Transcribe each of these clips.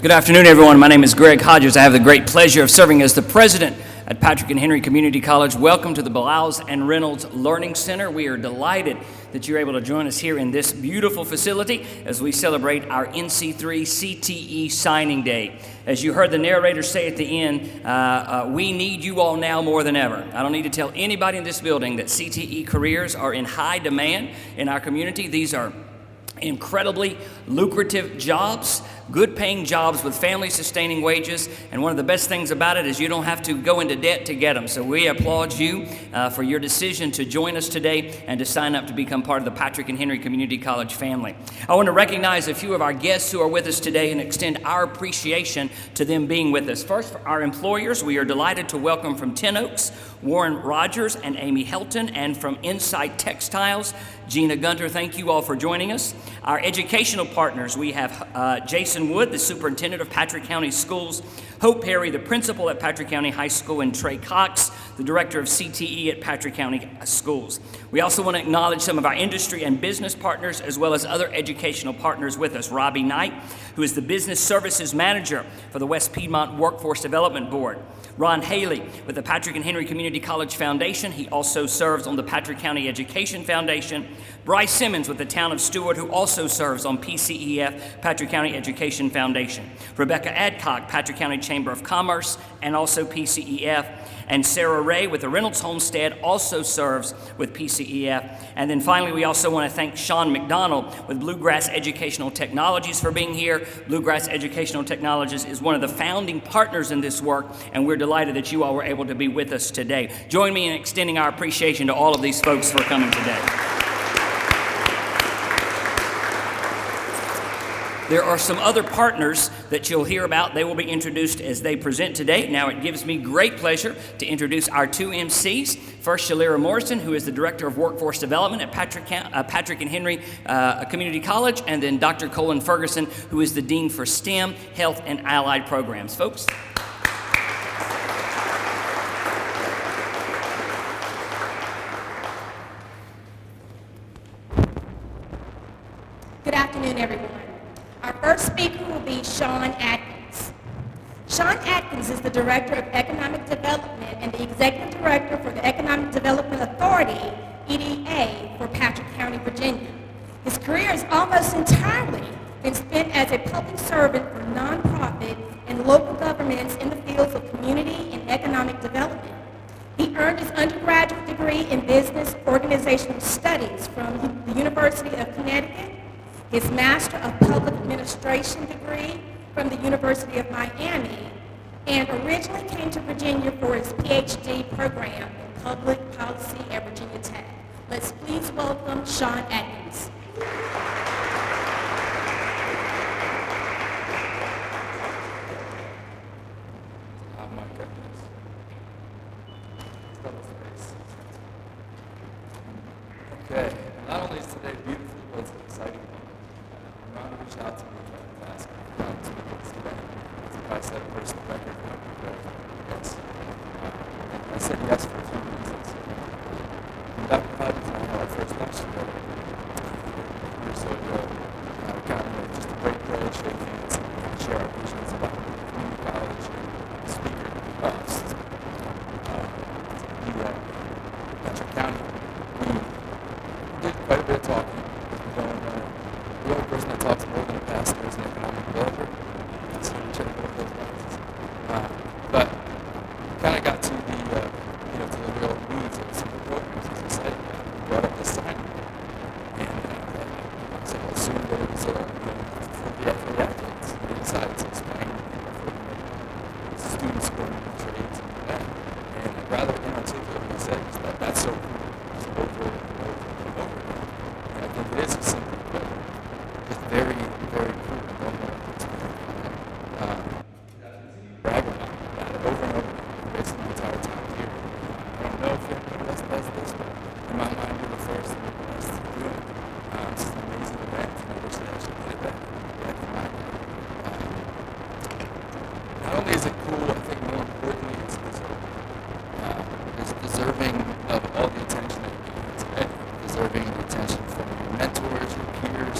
Good afternoon, everyone. My name is Greg Hodges. I have the great pleasure of serving as the president at Patrick and Henry Community College. Welcome to the Bloughs and Reynolds Learning Center. We are delighted that you're able to join us here in this beautiful facility as we celebrate our NC3 CTE signing day. As you heard the narrator say at the end, we need you all now more than ever. I don't need to tell anybody in this building that CTE careers are in high demand in our community. These are incredibly lucrative jobs, good paying jobs with family sustaining wages, and one of the best things about it is you don't have to go into debt to get them. So we applaud you for your decision to join us today and to sign up to become part of the Patrick and Henry Community College family. I want to recognize a few of our guests who are with us today and extend our appreciation to them being with us. First, for our employers, we are delighted to welcome from Ten Oaks, Warren Rogers and Amy Helton, and from Insight Textiles, Gina Gunter. Thank you all for joining us. Our educational partners, we have Jason Wood, the superintendent of Patrick County Schools, Hope Perry, the principal at Patrick County High School, and Trey Cox, the director of CTE at Patrick County Schools. We also want to acknowledge some of our industry and business partners, as well as other educational partners with us. Robbie Knight, who is the business services manager for the West Piedmont Workforce Development Board. Ron Haley with the Patrick and Henry Community College Foundation. He also serves on the Patrick County Education Foundation. Bryce Simmons with the town of Stewart, who also serves on PCEF, Patrick County Education Foundation. Rebecca Adcock, Patrick County Chamber of Commerce, and also PCEF. And Sarah Ray with the Reynolds Homestead also serves with PCEF. And then finally, we also want to thank Sean McDonald with Bluegrass Educational Technologies for being here. Bluegrass Educational Technologies is one of the founding partners in this work, and we're delighted that you all were able to be with us today. Join me in extending our appreciation to all of these folks for coming today. There are some other partners that you'll hear about. They will be introduced as they present today. Now, it gives me great pleasure to introduce our two MCs. First, Shalira Morrison, who is the Director of Workforce Development at Patrick and Henry Community College, and then Dr. Colin Ferguson, who is the Dean for STEM, Health, and Allied Programs. Folks. Good afternoon, everyone. Our first speaker will be Sean Atkins. Sean Atkins is the Director of Economic Development and the Executive Director for the Economic Development Authority, EDA, for Patrick County, Virginia. His career has almost entirely been spent as a public servant for nonprofit and local governments in the fields of community and economic development. He earned his undergraduate degree in business organizational studies from the University of Connecticut, his Master of Public Administration degree from the University of Miami, and originally came to Virginia for his PhD program in public policy at Virginia Tech. Let's please welcome Sean Atkins. Oh my goodness. Okay, not only is today beautiful, but it's exciting. Ron reached out to me and asked me if I was speaking this today. I set a personal record for me. Yes. I said yes for a few reasons. And Dr. Hodges and I had our first lunch together a year or so ago. Kind of just a great day, shake hands, and share our visions about community college and speaker us. Patrick County, we did quite a bit of talking. The only person that talks more than a pastor is an economic developer. So we check both those boxes. But kind of got to the real needs of some of the programs. As I said, we brought up the signing, and I said, well, assume that it was for the athletes. They decided to explain for students going into trades and that. And rather inarticulately said that that's so cool. It's over and over and over again. And I think it is a simple but it's very, very cool. I don't know to brag about that over and over again, basically the entire time here. I don't know if anybody else does this, but in my mind, you're the first and the best to do it. This is an amazing event, and I wish they actually did it back in my day. Not only is it cool, I think more importantly, it's deserving of all the attention that you're getting today, deserving the attention from your mentors, your peers,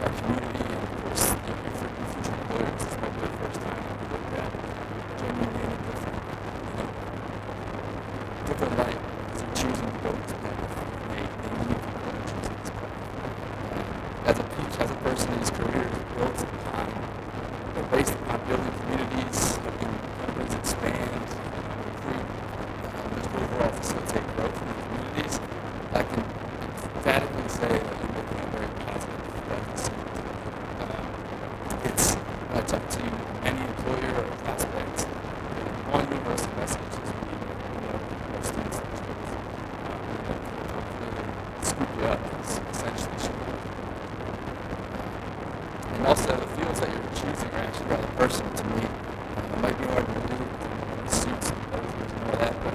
our community, and of course, your future employers. It's no good for they're based upon building communities, helping companies expand, recruit, just overall facilitate growth in the communities. I can emphatically say that you're making a very positive legacy. It's, when I talk to any employer or prospect, one universal message is we want our students to choose. Really scoop you up is essentially show up. And also the fields that you're choosing are actually rather personal to me. It might be hard to believe the suits and clothes and all that, but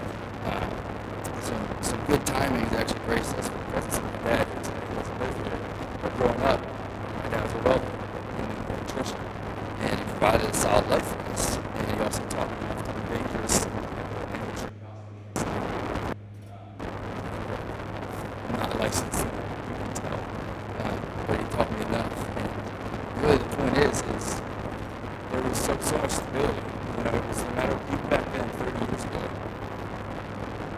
some good timing has actually graced us with the presence of my dad here today. He doesn't live here, but growing up, my dad was a welder in nutrition, and he provided a solid life for us. And he also taught me how to be dangerous not licensed, you can tell, but he taught me enough. And really the point is there was so much stability. You know, it was no matter, even back then, 30 years ago,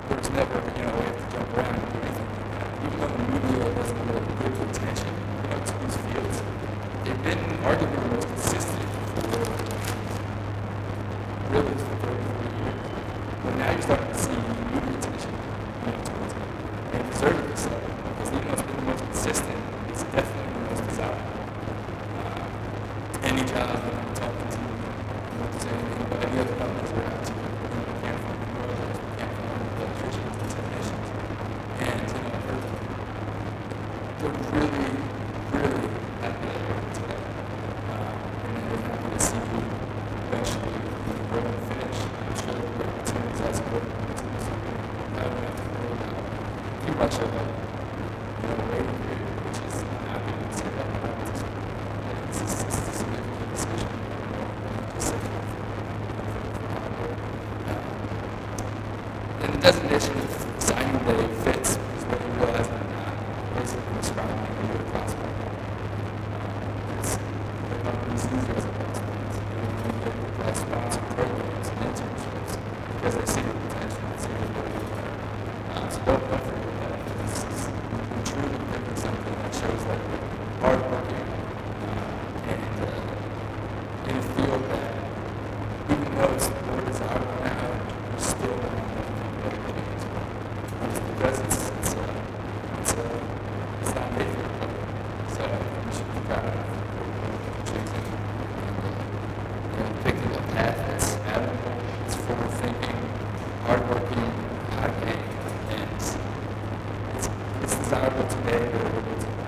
there was never, we have to jump around and do anything like that. Even though the media doesn't really give attention, to these fields, they've been arguably the most consistent for really for 30, 40 years. But now you're starting to see media attention, towards it. And deservedly so, because even though it's been the most consistent, it's definitely the most desirable. Any job that I'm talking to, any other companies around to, we can't find the welders, we can't find the electricians, the technicians. And, they're really, really happy that you're here today. And then they're happy to see you eventually grow and finish. I'm sure there will be opportunities as a worker to do something. I don't have to worry about too much of a, waiting period, which is, I'm happy to say that. It's a significant decision. Just say and the designation of signing day fits because what you realize that basically describing a new prospect. It's the company's easier as a prospect. They sponsor programs and internships because they see the potential and see the ability to learn. So don't forget that. You're truly picking something that shows that you're hardworking and in a field that, even though it's more desirable now, you're still not dedicated to it. Because it's not made for everybody. So you should be proud of choosing and picking a path that's admirable, it's forward-thinking, hardworking, high-paying, and it's desirable today, but it will be tomorrow.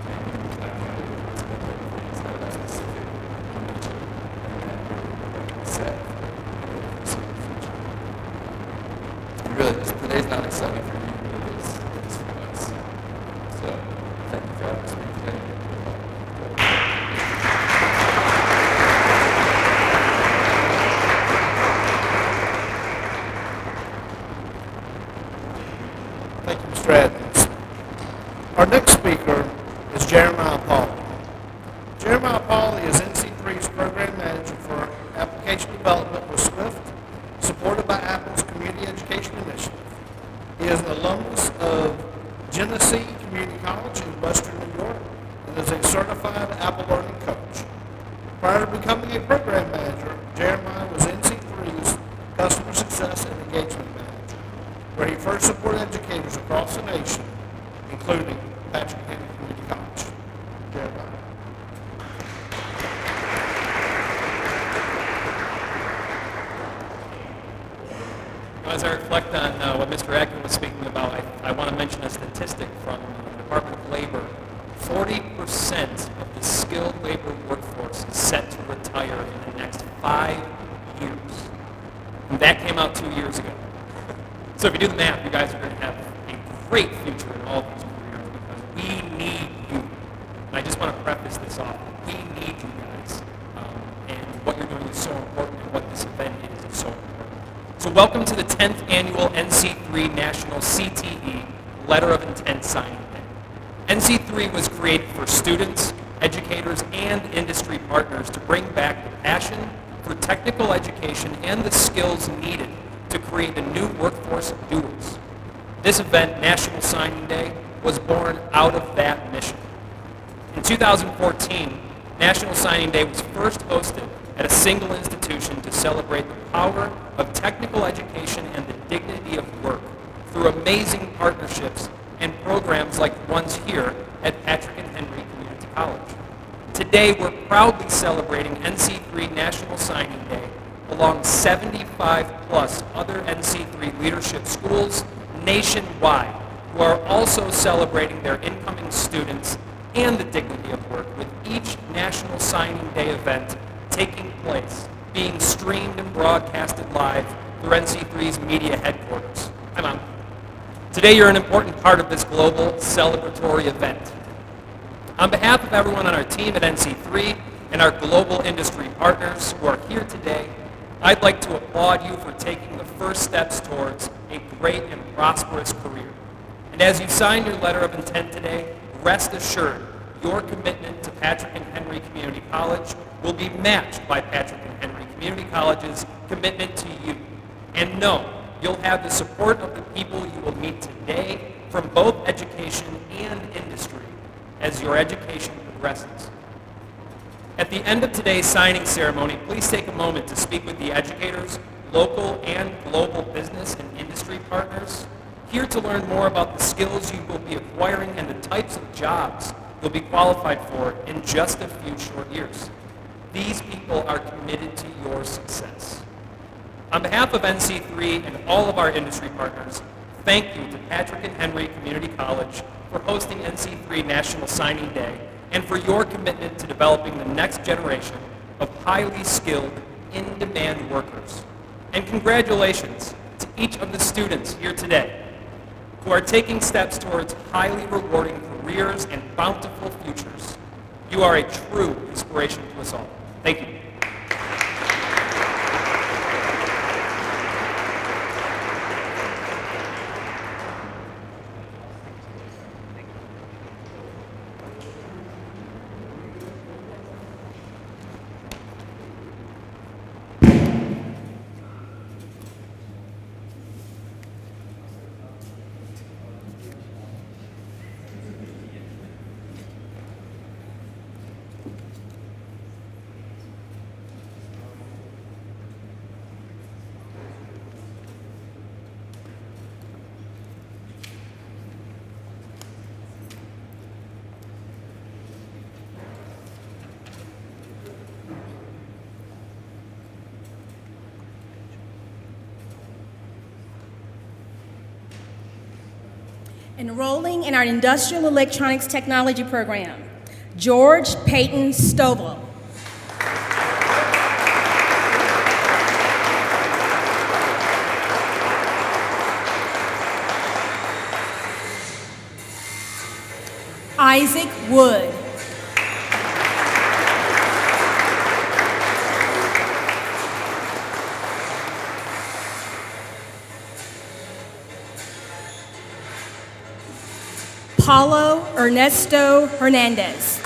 And you're not going to be able to make things that are specific in nature and that set for the foreseeable future. And really, today's not exciting for you, but it is for us. So, thank you for having us today. Thank you, Mr. Adams. Our next speaker is Jeremiah Pauley. Jeremiah Pauley is NC3's Program Manager for Application Development with SWIFT, supported by Apple's Community Education Initiative. He is an alumnus of Genesee Community College in Western New York and is a certified Apple Learning Coach. Prior to becoming a Program Manager, Jeremiah was NC3's Customer Success and Engagement Manager, where he first supported educators across the nation, including Patrick Henry Community College. Jeremiah. As I reflect on what Mr. Atkins was speaking about, I want to mention a statistic from the Department of Labor. 40% of the skilled labor workforce is set to retire in the next 5 years. And that came out 2 years ago. So if you do the math, you guys are going to have a great future in all of these careers because we need you. And I just want to preface this off. We need you guys. And what you're doing is so important, and what this event is so important. So welcome to the 10th Annual NC3 National CTE Letter of Intent Signing Day. NC3 was created for students, educators, and industry partners to bring back the passion for technical education and the skills needed to create a new workforce of doers. This event, National Signing Day, was born out of that mission. In 2014, National Signing Day was first hosted at a single institution to celebrate the power of technical education and the dignity of work through amazing partnerships and programs like the ones here at Patrick and Henry Community College. Today, we're proudly celebrating NC3 National Signing Day along 75 plus other NC3 leadership schools nationwide who are also celebrating their incoming students and the dignity of work, with each National Signing Day event taking place, being streamed and broadcasted live through NC3's media headquarters. Hi, Mom. Today, you're an important part of this global celebratory event. On behalf of everyone on our team at NC3 and our global industry partners who are here today, I'd like to applaud you for taking the first steps towards a great and prosperous career. And as you sign your letter of intent today, rest assured your commitment to Patrick and Henry Community College will be matched by Patrick and Henry Community College's commitment to you. And know you'll have the support of the people you will meet today from both education and industry as your education progresses. At the end of today's signing ceremony, please take a moment to speak with the educators, local and global business and industry partners, here to learn more about the skills you will be acquiring and the types of jobs you'll be qualified for in just a few short years. These people are committed to your success. On behalf of NC3 and all of our industry partners, thank you to Patrick and Henry Community College for hosting NC3 National Signing Day and for your commitment to developing the next generation of highly skilled, in-demand workers. And congratulations to each of the students here today who are taking steps towards highly rewarding careers and bountiful futures. You are a true inspiration to us all. Thank you. Enrolling in our Industrial Electronics Technology program, George Peyton Stovall. Isaac Wood. Paulo Ernesto Hernandez.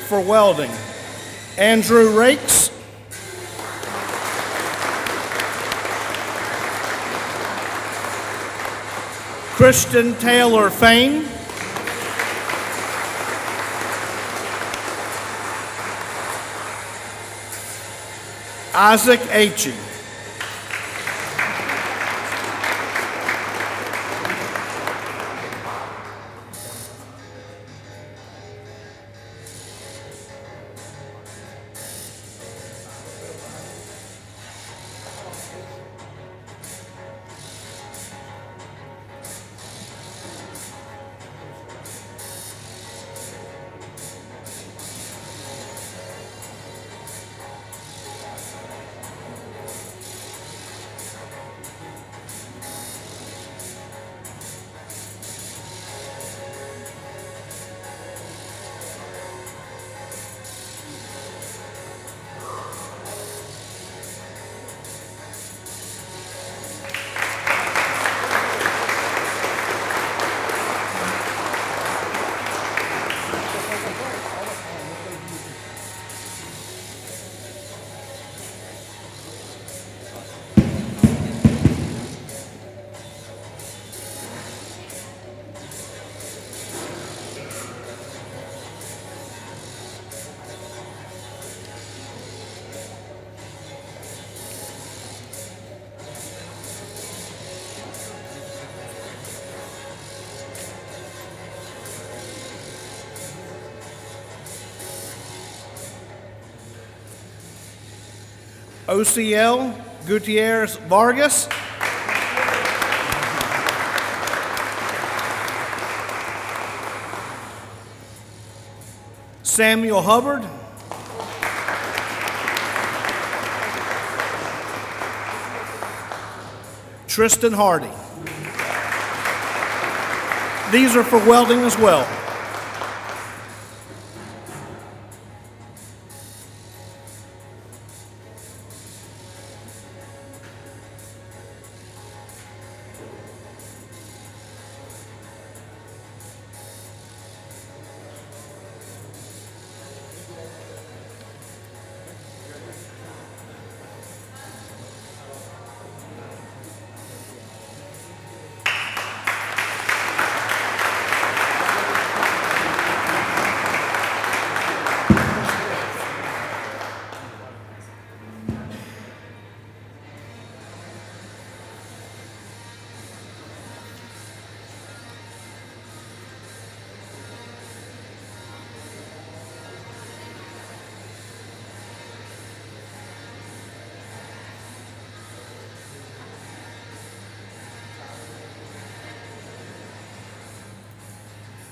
For welding, Andrew Rakes. Christian Taylor Fain. Isaac Aichi. OCL Gutierrez Vargas. Samuel Hubbard. Tristan Hardy. These are for welding as well.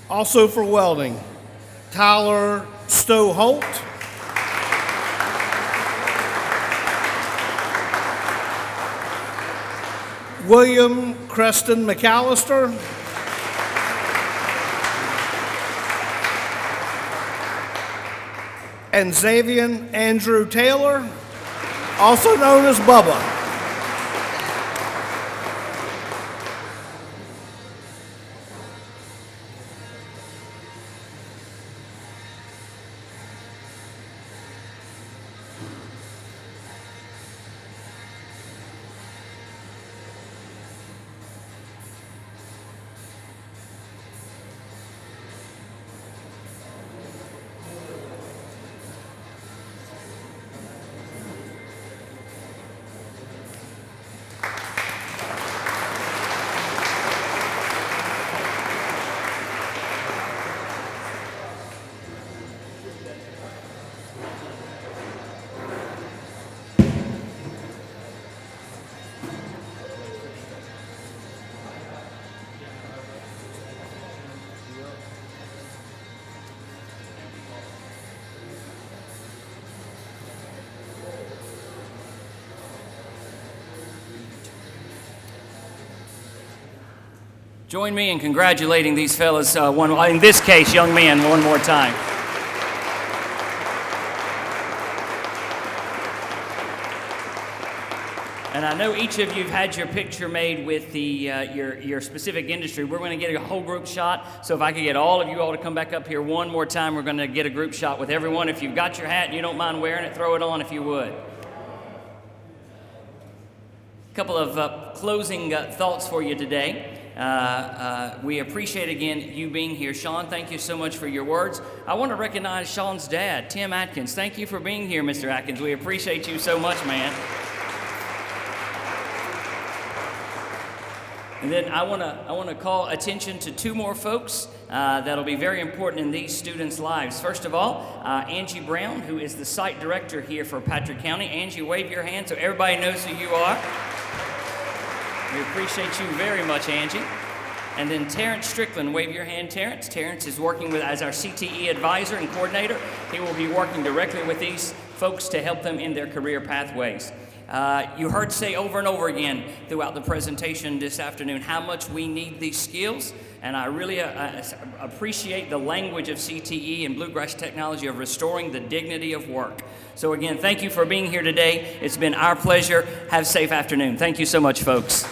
Also for welding, Tyler Stowe-Holt. William Creston McAllister. And Xavier Andrew Taylor, also known as Bubba. Join me in congratulating these fellas, in this case, young men, one more time. And I know each of you have had your picture made with the, your specific industry. We're going to get a whole group shot. So if I could get all of you all to come back up here one more time, we're going to get a group shot with everyone. If you've got your hat and you don't mind wearing it, throw it on if you would. A couple of closing thoughts for you today. We appreciate, again, you being here. Sean, thank you so much for your words. I want to recognize Sean's dad, Tim Atkins. Thank you for being here, Mr. Atkins. We appreciate you so much, man. And then I want to call attention to two more folks that'll be very important in these students' lives. First of all, Angie Brown, who is the site director here for Patrick County. Angie, wave your hand so everybody knows who you are. We appreciate you very much, Angie. And then Terrence Strickland, wave your hand, Terrence. Terrence is working as our CTE advisor and coordinator. He will be working directly with these folks to help them in their career pathways. You heard say over and over again throughout the presentation this afternoon how much we need these skills, and I really appreciate the language of CTE and Bluegrass Technology of restoring the dignity of work. So again, thank you for being here today. It's been our pleasure. Have a safe afternoon. Thank you so much, folks.